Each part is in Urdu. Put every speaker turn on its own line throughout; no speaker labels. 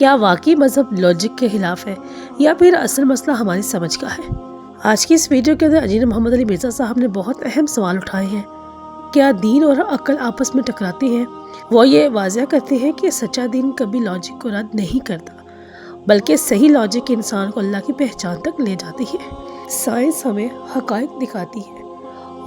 کیا واقعی مذہب لاجک کے خلاف ہے یا پھر اصل مسئلہ ہماری سمجھ کا ہے؟ آج کی اس ویڈیو کے اندر انجینئر محمد علی مرزا صاحب نے بہت اہم سوال اٹھائے ہیں۔ کیا دین اور عقل آپس میں ٹکراتے ہیں؟ وہ یہ واضح کرتے ہیں کہ سچا دین کبھی لاجک کو رد نہیں کرتا، بلکہ صحیح لاجک انسان کو اللہ کی پہچان تک لے جاتی ہے۔ سائنس ہمیں حقائق دکھاتی ہے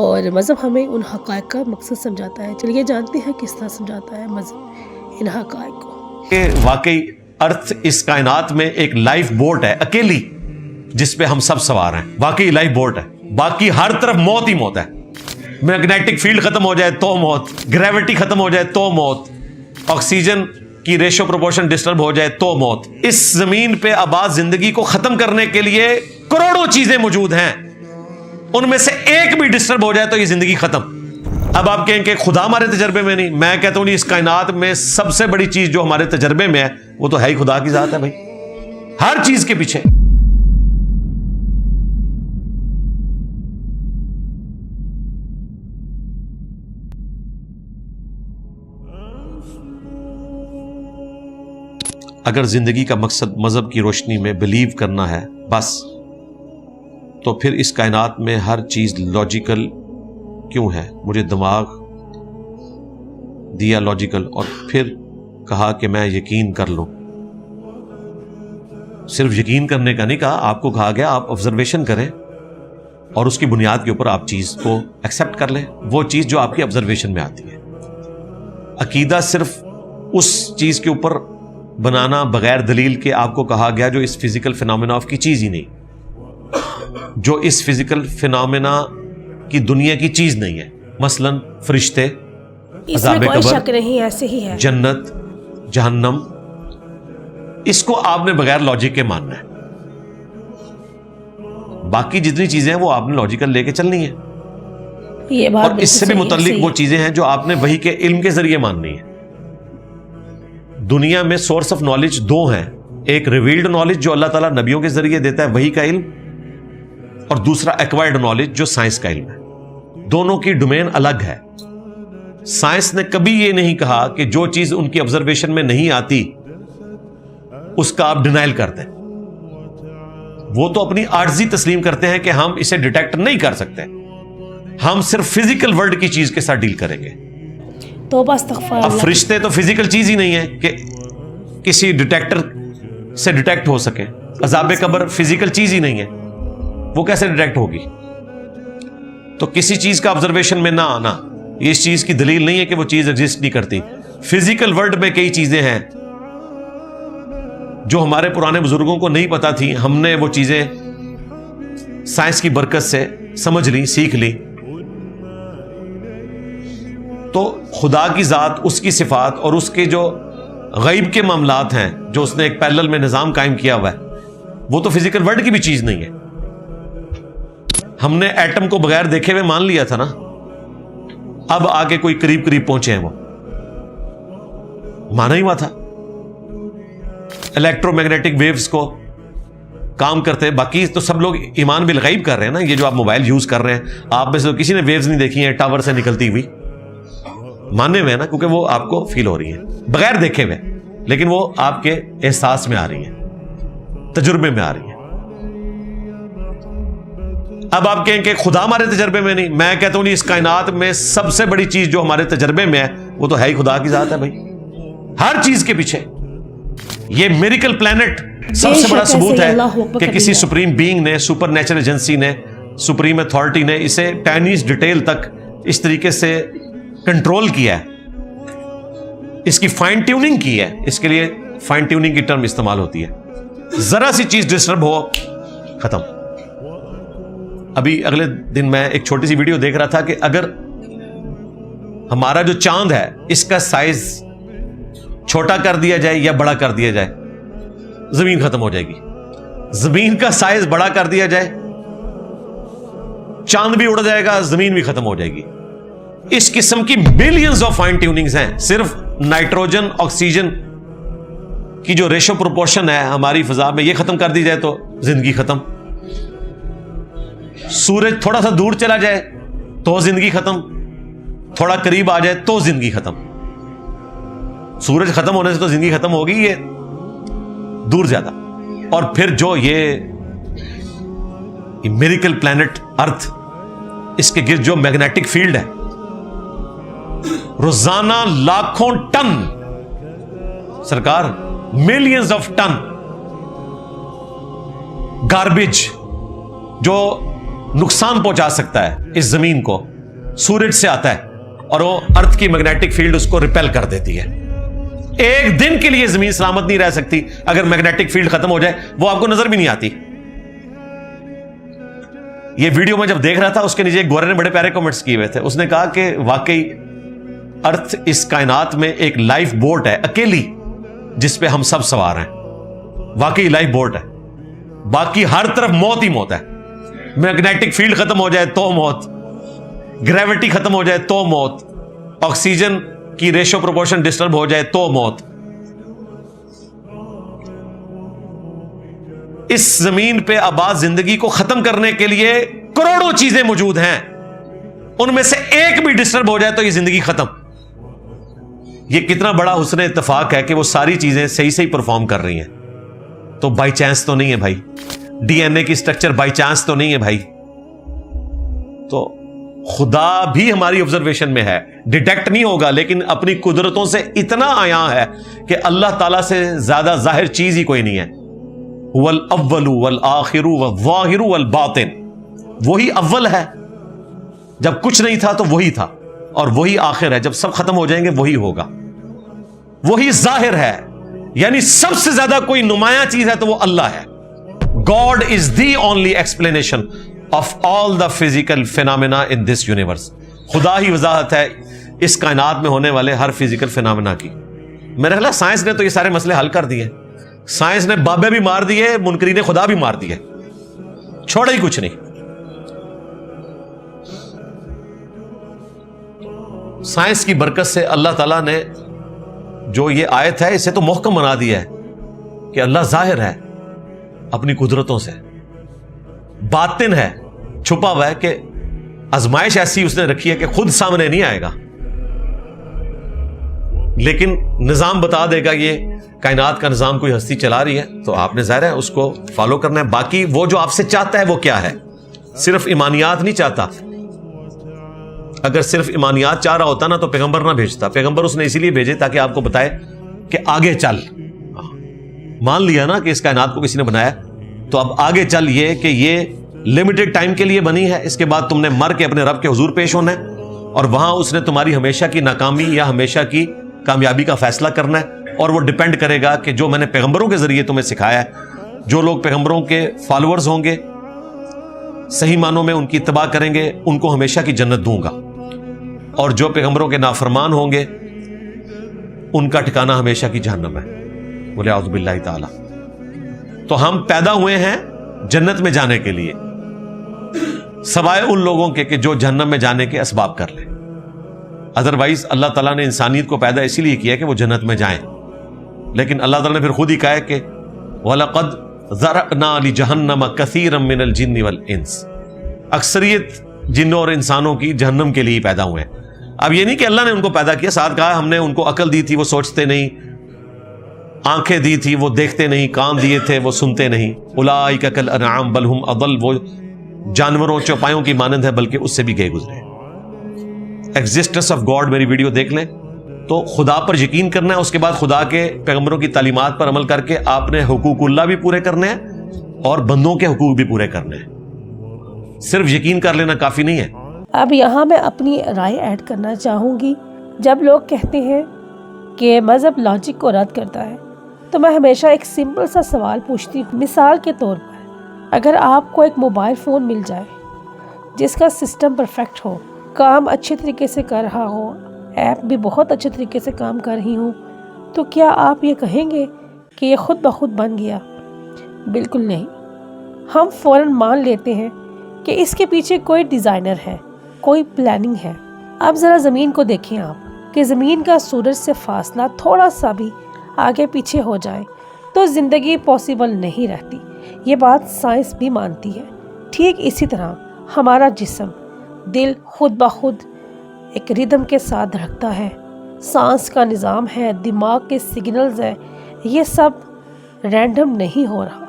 اور مذہب ہمیں ان حقائق کا مقصد سمجھاتا ہے۔ چلیے جانتے ہیں کس طرح سمجھاتا ہے مذہب ان حقائق کو۔
واقعی ارتھ اس کائنات میں ایک لائف بوٹ ہے اکیلی، جس پہ ہم سب سوار ہیں۔ واقعی لائف بوٹ ہے، باقی ہر طرف موت ہی موت ہے۔ میگنیٹک فیلڈ ختم ہو جائے تو موت، گریوٹی ختم ہو جائے تو موت، آکسیجن کی ریشو پروپورشن ڈسٹرب ہو جائے تو موت۔ اس زمین پہ آباد زندگی کو ختم کرنے کے لیے کروڑوں چیزیں موجود ہیں، ان میں سے ایک بھی ڈسٹرب ہو جائے تو یہ زندگی ختم۔ اب آپ کہیں کہ خدا ہمارے تجربے میں نہیں، میں کہتا ہوں اس کائنات میں سب سے بڑی چیز جو ہمارے تجربے میں ہے وہ تو ہے ہی خدا کی ذات ہے بھائی، ہر چیز کے پیچھے۔ اگر زندگی کا مقصد مذہب کی روشنی میں بلیو کرنا ہے بس، تو پھر اس کائنات میں ہر چیز لاجیکل کیوں ہے؟ مجھے دماغ دیا لاجیکل اور پھر کہا کہ میں یقین کر لوں۔ صرف یقین کرنے کا نہیں کہا، آپ کو کہا گیا آپ آبزرویشن کریں اور اس کی بنیاد کے اوپر آپ چیز کو ایکسپٹ کر لیں، وہ چیز جو آپ کی آبزرویشن میں آتی ہے۔ عقیدہ صرف اس چیز کے اوپر بنانا بغیر دلیل کے آپ کو کہا گیا جو اس فزیکل فینومینا کی چیز ہی نہیں، جو اس فزیکل فینومینا کی دنیا کی چیز نہیں ہے۔ مثلا فرشتے، عذاب قبر،
ایسے ہی ہے،
جنت، جہنم، اس کو آپ نے بغیر لاجک کے ماننا ہے۔ باقی جتنی چیزیں ہیں وہ آپ نے لاجیکل لے کے چلنی ہے،
یہ بات
اور اس سے بھی متعلق وہ چیزیں ہیں جو آپ نے وحی کے علم کے ذریعے ماننی ہے۔ دنیا میں سورس آف نالج دو ہیں، ایک ریویلڈ نالج جو اللہ تعالیٰ نبیوں کے ذریعے دیتا ہے وحی کا علم، اور دوسرا ایکوائرڈ نالج جو سائنس کا علم ہے۔ دونوں کی ڈومین الگ ہے۔ سائنس نے کبھی یہ نہیں کہا کہ جو چیز ان کی آبزرویشن میں نہیں آتی اس کا آپ ڈینائل کرتے ہیں۔ وہ تو اپنی عاجزی تسلیم کرتے ہیں کہ ہم اسے ڈیٹیکٹ نہیں کر سکتے، ہم صرف فزیکل ورلڈ کی چیز کے ساتھ ڈیل کریں گے۔ اب فرشتے تو فزیکل چیز ہی نہیں ہے کہ کسی ڈیٹیکٹر سے ڈیٹیکٹ ہو سکے، عذاب قبر فزیکل چیز ہی نہیں ہے، وہ کیسے ڈیٹیکٹ ہوگی؟ تو کسی چیز کا آبزرویشن میں نہ آنا یہ اس چیز کی دلیل نہیں ہے کہ وہ چیز ایگزسٹ نہیں کرتی۔ فزیکل ورلڈ میں کئی چیزیں ہیں جو ہمارے پرانے بزرگوں کو نہیں پتا تھی، ہم نے وہ چیزیں سائنس کی برکت سے سمجھ لی، سیکھ لی۔ تو خدا کی ذات، اس کی صفات اور اس کے جو غیب کے معاملات ہیں جو اس نے ایک پیرلل میں نظام قائم کیا ہوا ہے، وہ تو فزیکل ورلڈ کی بھی چیز نہیں ہے۔ ہم نے ایٹم کو بغیر دیکھے ہوئے مان لیا تھا نا، اب آگے کوئی قریب قریب پہنچے ہیں، وہ مانا ہی ہوا تھا۔ الیکٹرو میگنیٹک ویوز کو کام کرتے، باقی تو سب لوگ ایمان بالغیب کر رہے ہیں نا۔ یہ جو آپ موبائل یوز کر رہے ہیں، آپ میں سے تو کسی نے ویوز نہیں دیکھی ہیں ٹاور سے نکلتی ہوئی، ماننے میں ہے نا، کیونکہ وہ آپ کو فیل ہو رہی ہیں بغیر دیکھے ہوئے، لیکن وہ آپ کے احساس میں آ رہی ہیں، تجربے میں آ رہی ہیں۔ اب آپ کہیں کہ خدا ہمارے تجربے میں نہیں، میں کہتا ہوں اس کائنات میں سب سے بڑی چیز جو ہمارے تجربے میں ہے وہ تو ہے ہی خدا کی ذات ہے بھائی، ہر چیز کے پیچھے۔ یہ میریکل پلانٹ سب سے بڑا ثبوت ہے کہ کسی سپریم بینگ نے، سپر نیچرل ایجنسی نے، سپریم اتھارٹی نے اسے ٹائنیز ڈیٹیل تک اس طریقے سے کنٹرول کیا ہے، اس کی فائن ٹیوننگ کی ہے۔ اس کے لیے فائن ٹیوننگ کی ٹرم استعمال ہوتی ہے۔ ذرا سی چیز ڈسٹرب ہو، ختم۔ ابھی اگلے دن میں ایک چھوٹی سی ویڈیو دیکھ رہا تھا کہ اگر ہمارا جو چاند ہے اس کا سائز چھوٹا کر دیا جائے یا بڑا کر دیا جائے، زمین ختم ہو جائے گی۔ زمین کا سائز بڑا کر دیا جائے، چاند بھی اڑ جائے گا، زمین بھی ختم ہو جائے گی۔ اس قسم کی بلینز آف فائن ٹیوننگز ہیں۔ صرف نائٹروجن آکسیجن کی جو ریشو پروپورشن ہے ہماری فضا میں، یہ ختم کر دی جائے تو زندگی ختم۔ سورج تھوڑا سا دور چلا جائے تو زندگی ختم، تھوڑا قریب آ جائے تو زندگی ختم۔ سورج ختم ہونے سے تو زندگی ختم ہوگی، یہ دور زیادہ. اور پھر جو یہ میریکل پلانٹ ارتھ، اس کے گرد جو میگنیٹک فیلڈ ہے، روزانہ لاکھوں ٹن، سرکار ملینز آف ٹن گاربیج جو نقصان پہنچا سکتا ہے اس زمین کو، سورج سے آتا ہے اور وہ ارتھ کی میگنیٹک فیلڈ اس کو ریپیل کر دیتی ہے. ایک دن کے لیے زمین سلامت نہیں رہ سکتی اگر میگنیٹک فیلڈ ختم ہو جائے، وہ آپ کو نظر بھی نہیں آتی. یہ ویڈیو میں جب دیکھ رہا تھا، اس کے نیچے ایک گورے نے بڑے پیارے کمنٹس کیے ہوئے تھے. اس نے کہا کہ واقعی ارتھ اس کائنات میں ایک لائف بوٹ ہے اکیلی، جس پہ ہم سب سوار ہیں. واقعی لائف بوٹ ہے، باقی ہر طرف موت ہی موت ہے. میگنیٹک فیلڈ ختم ہو جائے تو موت، گریوٹی ختم ہو جائے تو موت، آکسیجن کی ریشو پروپورشن ڈسٹرب ہو جائے تو موت. اس زمین پہ آباد زندگی کو ختم کرنے کے لیے کروڑوں چیزیں موجود ہیں، ان میں سے ایک بھی ڈسٹرب ہو جائے تو یہ زندگی ختم. یہ کتنا بڑا حسن اتفاق ہے کہ وہ ساری چیزیں صحیح صحیح پرفارم کر رہی ہیں. تو بائی چانس تو نہیں ہے بھائی، ڈی این اے کی سٹرکچر بائی چانس تو نہیں ہے بھائی. تو خدا بھی ہماری آبزرویشن میں ہے، ڈیٹیکٹ نہیں ہوگا، لیکن اپنی قدرتوں سے اتنا عیاں ہے کہ اللہ تعالیٰ سے زیادہ ظاہر چیز ہی کوئی نہیں ہے. والاول والآخر والظاہر والباطن، وہی اول ہے جب کچھ نہیں تھا تو وہی تھا، اور وہی آخر ہے جب سب ختم ہو جائیں گے وہی ہوگا. وہی ظاہر ہے، یعنی سب سے زیادہ کوئی نمایاں چیز ہے تو وہ اللہ ہے. God is the only explanation of all the physical phenomena in this universe. خدا ہی وضاحت ہے اس کائنات میں ہونے والے ہر فزیکل فینامنا کی. میرا خیال ہے سائنس نے تو یہ سارے مسئلے حل کر دیے. سائنس نے بابے بھی مار دیے، منکرین خدا بھی مار دیے، چھوڑا ہی کچھ نہیں. سائنس کی برکت سے اللہ تعالیٰ نے جو یہ آیت ہے اسے تو محکم بنا دیا ہے کہ اللہ ظاہر ہے اپنی قدرتوں سے، باطن ہے، چھپا ہوا ہے کہ آزمائش ایسی اس نے رکھی ہے کہ خود سامنے نہیں آئے گا، لیکن نظام بتا دے گا. یہ کائنات کا نظام کوئی ہستی چلا رہی ہے تو آپ نے ظاہر ہے اس کو فالو کرنا ہے. باقی وہ جو آپ سے چاہتا ہے وہ کیا ہے، صرف ایمانیات نہیں چاہتا. اگر صرف ایمانیات چاہ رہا ہوتا نا تو پیغمبر نہ بھیجتا. پیغمبر اس نے اسی لیے بھیجے تاکہ آپ کو بتائے کہ آگے چل. مان لیا نا کہ اس کائنات کو کسی نے بنایا، تو اب آگے چل یہ کہ یہ لمیٹڈ ٹائم کے لیے بنی ہے، اس کے بعد تم نے مر کے اپنے رب کے حضور پیش ہونا ہے، اور وہاں اس نے تمہاری ہمیشہ کی ناکامی یا ہمیشہ کی کامیابی کا فیصلہ کرنا ہے. اور وہ ڈیپینڈ کرے گا کہ جو میں نے پیغمبروں کے ذریعے تمہیں سکھایا ہے، جو لوگ پیغمبروں کے فالوورز ہوں گے، صحیح معنوں میں ان کی اتباع کریں گے، ان کو ہمیشہ کی جنت دوں گا، اور جو پیغمبروں کے نافرمان ہوں گے ان کا ٹھکانہ ہمیشہ کی جہنم ہے. بولے اعوذ باللہ تعالی. تو ہم پیدا ہوئے ہیں جنت میں جانے کے لیے، سوائے ان لوگوں کے کہ جو جہنم میں جانے کے اسباب کر لیں. ادروائز اللہ تعالیٰ نے انسانیت کو پیدا اسی لیے کیا کہ وہ جنت میں جائیں، لیکن اللہ تعالیٰ نے پھر خود ہی کہا ہے کہ وَلَقَدْ ذَرَأْنَا لِجَهَنَّمَ كَثِيرًا مِنَ الْجِنِّ وَالْإِنسِ. اکثریت جنوں اور انسانوں کی جہنم کے لیے پیدا ہوئے ہیں. اب یہ نہیں کہ اللہ نے ان کو پیدا کیا، ساتھ کہا ہم نے ان کو عقل دی تھی وہ سوچتے نہیں، آنکھیں دی تھی وہ دیکھتے نہیں، کان دیے تھے وہ سنتے نہیں. اولئک کالانعام بل ہم اضل، وہ جانوروں چوپایوں کی مانند ہے بلکہ اس سے بھی گئے گزرے. ایگزسٹنس آف گاڈ میری ویڈیو دیکھ لیں تو خدا پر یقین کرنا ہے، اس کے بعد خدا کے پیغمبروں کی تعلیمات پر عمل کر کے آپ نے حقوق اللہ بھی پورے کرنے ہیں اور بندوں کے حقوق بھی پورے کرنے ہیں. صرف یقین کر لینا کافی نہیں ہے.
اب یہاں میں اپنی رائے ایڈ کرنا چاہوں گی. جب لوگ کہتے ہیں کہ مذہب لاجک کو رد کرتا ہے تو میں ہمیشہ ایک سمپل سا سوال پوچھتی ہوں. مثال کے طور پر اگر آپ کو ایک موبائل فون مل جائے جس کا سسٹم پرفیکٹ ہو، کام اچھے طریقے سے کر رہا ہو، ایپ بھی بہت اچھے طریقے سے کام کر رہی ہوں، تو کیا آپ یہ کہیں گے کہ یہ خود بخود بن گیا؟ بالکل نہیں. ہم فوراً مان لیتے ہیں کہ اس کے پیچھے کوئی ڈیزائنر ہے، کوئی پلاننگ ہے. اب ذرا زمین کو دیکھیں آپ کہ زمین کا سورج سے فاصلہ تھوڑا سا بھی آگے پیچھے ہو جائے تو زندگی پاسبل نہیں رہتی. یہ بات سائنس بھی مانتی ہے. ٹھیک اسی طرح ہمارا جسم، دل خود بخود ایک ردم کے ساتھ دھڑکتا ہے، سانس کا نظام ہے، دماغ کے سگنلز ہیں، یہ سب رینڈم نہیں ہو رہا۔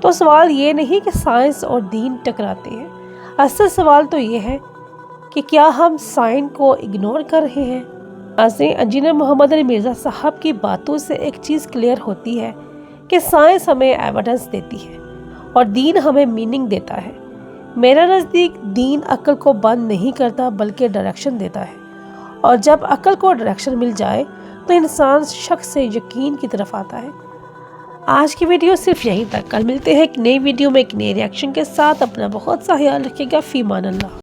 تو سوال یہ نہیں کہ سائنس اور دین ٹکراتے ہیں، اصل سوال تو یہ ہے کہ کیا ہم سائنس کو اگنور کر رہے ہیں۔ انجینئر محمد علی مرزا صاحب کی باتوں سے ایک چیز کلیئر ہوتی ہے کہ سائنس ہمیں ایویڈنس دیتی ہے اور دین ہمیں میننگ دیتا ہے۔ میرا نزدیک دین عقل کو بند نہیں کرتا بلکہ ڈائریکشن دیتا ہے، اور جب عقل کو ڈائریکشن مل جائے تو انسان شک سے یقین کی طرف آتا ہے۔ آج کی ویڈیو صرف یہیں تک، کل ملتے ہیں ایک نئی ویڈیو میں ایک نئے ریاکشن کے ساتھ۔ اپنا بہت سا خیال رکھیے گا۔ فی امان اللہ۔